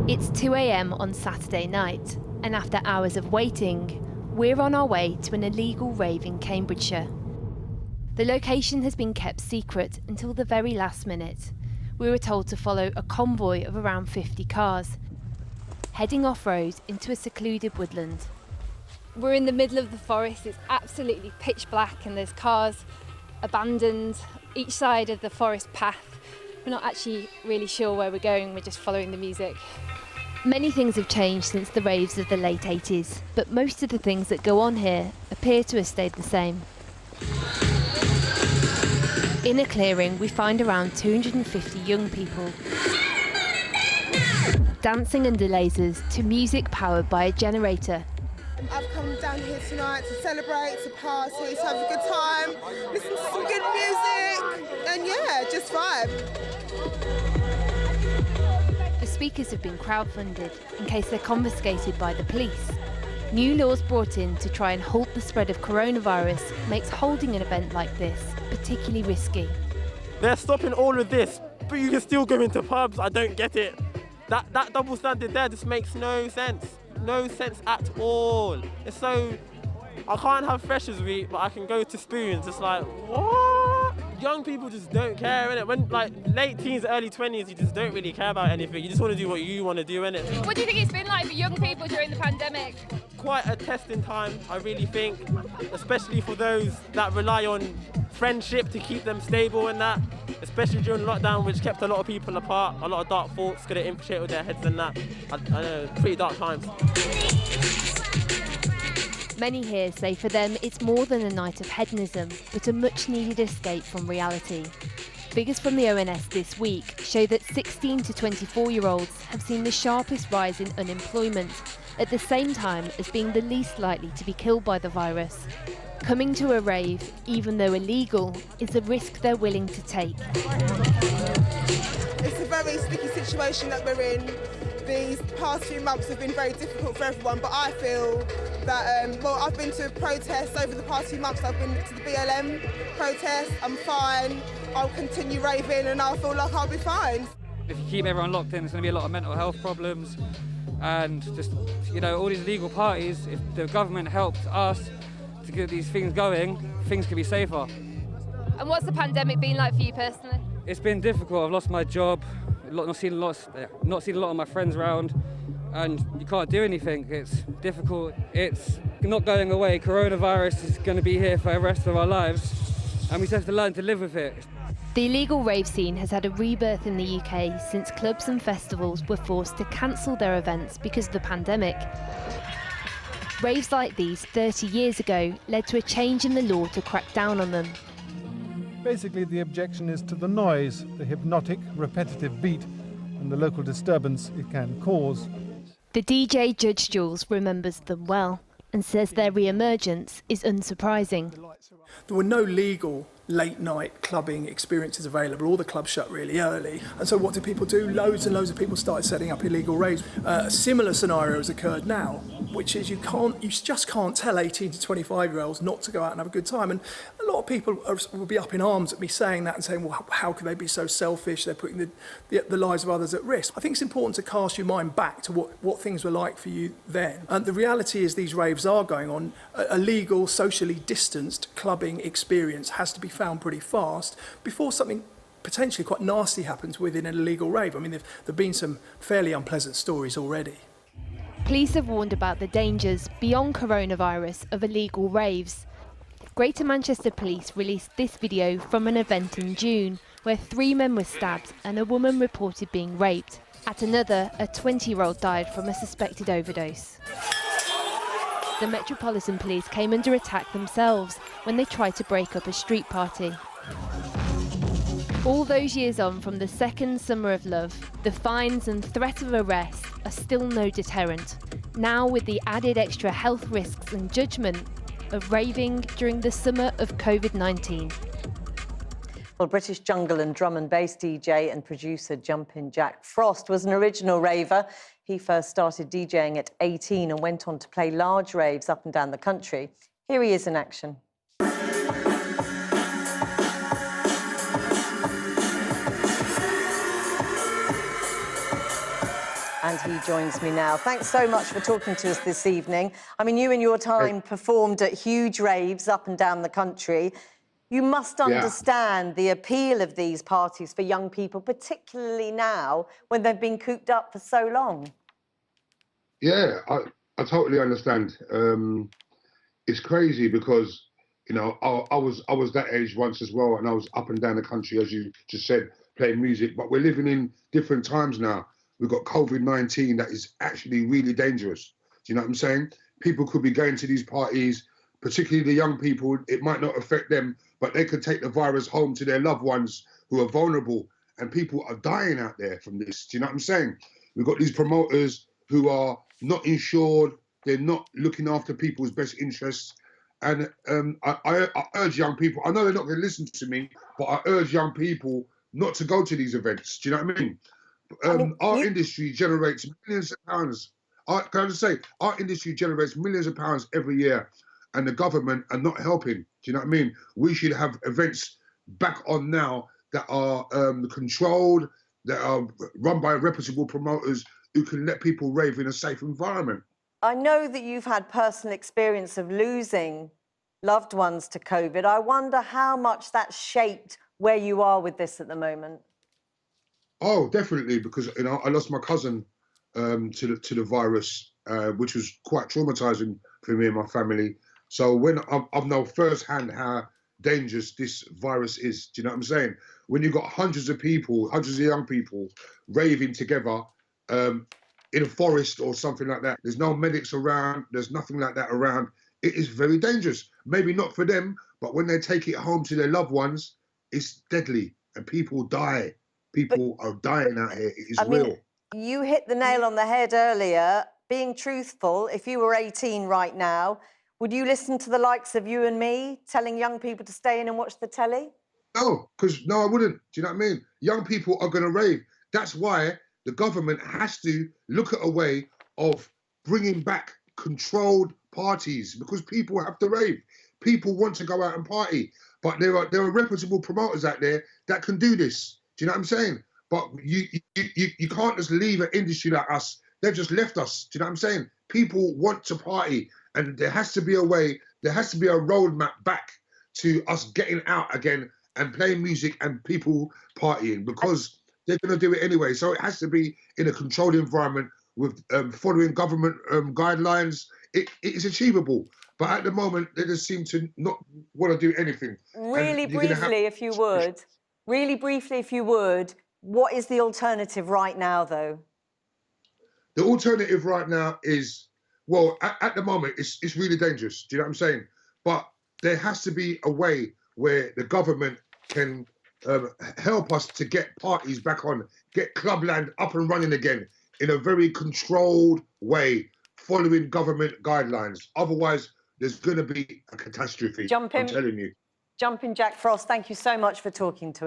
It's 2 a.m. on Saturday night, and after hours of waiting, we're on our way to an illegal rave in Cambridgeshire. The location has been kept secret until the very last minute. We were told to follow a convoy of around 50 cars, heading off-road into a secluded woodland. We're in the middle of the forest, it's absolutely pitch black and there's cars abandoned each side of the forest path. We're not actually really sure where we're going, we're just following the music. Many things have changed since the raves of the late 80s, but most of the things that go on here appear to have stayed the same. In a clearing, we find around 250 young people dancing under lasers to music powered by a generator. I've come down here tonight to celebrate, to party, to have a good time, listen to some good music, and yeah, just vibe. The speakers have been crowdfunded in case they're confiscated by the police. New laws brought in to try and halt the spread of coronavirus makes holding an event like this particularly risky. They're stopping all of this, but you can still go into pubs. I don't get it. That double standard there just makes no sense. No sense at all. It's so, I can't have Freshers Week, but I can go to Spoons. It's like, what? Young people just don't care, innit? When like late teens, early 20s, you just don't really care about anything. You just want to do what you want to do, innit? What do you think it's been like for young people during the pandemic? Quite a testing time, I really think, especially for those that rely on friendship to keep them stable and that, especially during lockdown, which kept a lot of people apart. A lot of dark thoughts could have infiltrated their heads and that. I know, pretty dark times. Many here say for them it's more than a night of hedonism, but a much-needed escape from reality. Figures from the ONS this week show that 16 to 24-year-olds have seen the sharpest rise in unemployment, at the same time as being the least likely to be killed by the virus. Coming to a rave, even though illegal, is a risk they're willing to take. It's a very sticky situation that we're in. These past few months have been very difficult for everyone, but I feel that, I've been to protests over the past few months. I've been to the BLM protest, I'm fine. I'll continue raving and I feel like I'll be fine. If you keep everyone locked in, there's going to be a lot of mental health problems and just, all these legal parties, if the government helped us to get these things going, things could be safer. And what's the pandemic been like for you personally? It's been difficult. I've lost my job, not seen a lot of my friends around, and you can't do anything. It's difficult. It's not going away. Coronavirus is going to be here for the rest of our lives, and we just have to learn to live with it. The illegal rave scene has had a rebirth in the UK since clubs and festivals were forced to cancel their events because of the pandemic. Raves like these 30 years ago led to a change in the law to crack down on them. Basically, the objection is to the noise, the hypnotic, repetitive beat, and the local disturbance it can cause. The DJ Judge Jules remembers them well and says their re-emergence is unsurprising. There were no legal late-night clubbing experiences available. All the clubs shut really early. And so what did people do? Loads and loads of people started setting up illegal raves. A similar scenario has occurred now, which is you just can't tell 18 to 25-year-olds not to go out and have a good time. And a lot of people will be up in arms at me saying that and saying, well, how can they be so selfish? They're putting the lives of others at risk. I think it's important to cast your mind back to what things were like for you then. And the reality is these raves are going on. A legal, socially distanced clubbing experience has to be found pretty fast before something potentially quite nasty happens within an illegal rave. I mean, there've been some fairly unpleasant stories already. Police have warned about the dangers beyond coronavirus of illegal raves. Greater Manchester Police released this video from an event in June where 3 men were stabbed and a woman reported being raped. At another, a 20-year-old died from a suspected overdose. The Metropolitan Police came under attack themselves when they tried to break up a street party. All those years on from the second summer of love, the fines and threat of arrest are still no deterrent. Now with the added extra health risks and judgment of raving during the summer of COVID-19. Well, British jungle and drum and bass DJ and producer Jumpin' Jack Frost was an original raver. He first started DJing at 18 and went on to play large raves up and down the country. Here he is in action. and he joins me now. Thanks so much for talking to us this evening. I mean, you in your time performed at huge raves up and down the country. You must understand the appeal of these parties for young people, particularly now when they've been cooped up for so long. Yeah, I totally understand. It's crazy because, you know, I was that age once as well, and I was up and down the country, as you just said, playing music. But we're living in different times now. We've got COVID-19 that is actually really dangerous. Do you know what I'm saying? People could be going to these parties, particularly the young people. It might not affect them, but they could take the virus home to their loved ones who are vulnerable. And people are dying out there from this. Do you know what I'm saying? We've got these promoters who are not insured. They're not looking after people's best interests. And I urge young people, I know they're not going to listen to me, but I urge young people not to go to these events. Do you know what I mean? Our industry generates millions of pounds. Can I just say, our industry generates millions of pounds every year, and the government are not helping. Do you know what I mean? We should have events back on now that are controlled, that are run by reputable promoters who can let people rave in a safe environment. I know that you've had personal experience of losing loved ones to COVID. I wonder how much that shaped where you are with this at the moment. Oh, definitely, because you know I lost my cousin to the virus, which was quite traumatizing for me and my family. So when I've known firsthand how dangerous this virus is, do you know what I'm saying? When you've got hundreds of people, hundreds of young people raving together in a forest or something like that, there's no medics around, there's nothing like that around. It is very dangerous. Maybe not for them, but when they take it home to their loved ones, it's deadly and people die. People are dying out here. It is real. You hit the nail on the head earlier. Being truthful, if you were 18 right now, would you listen to the likes of you and me telling young people to stay in and watch the telly? No, I wouldn't. Do you know what I mean? Young people are going to rave. That's why the government has to look at a way of bringing back controlled parties, because people have to rave. People want to go out and party, but there are reputable promoters out there that can do this. Do you know what I'm saying? But you can't just leave an industry like us. They've just left us. Do you know what I'm saying? People want to party, and there has to be a way, there has to be a roadmap back to us getting out again and playing music and people partying, because they're going to do it anyway. So it has to be in a controlled environment with following government guidelines. It is achievable. But at the moment, they just seem to not want to do anything. Really briefly, if you would, what is the alternative right now, though? The alternative right now is, well, at the moment, it's really dangerous. Do you know what I'm saying? But there has to be a way where the government can help us to get parties back on, get Clubland up and running again in a very controlled way, following government guidelines. Otherwise, there's going to be a catastrophe. I'm telling you. Jumping Jack Frost, thank you so much for talking to us.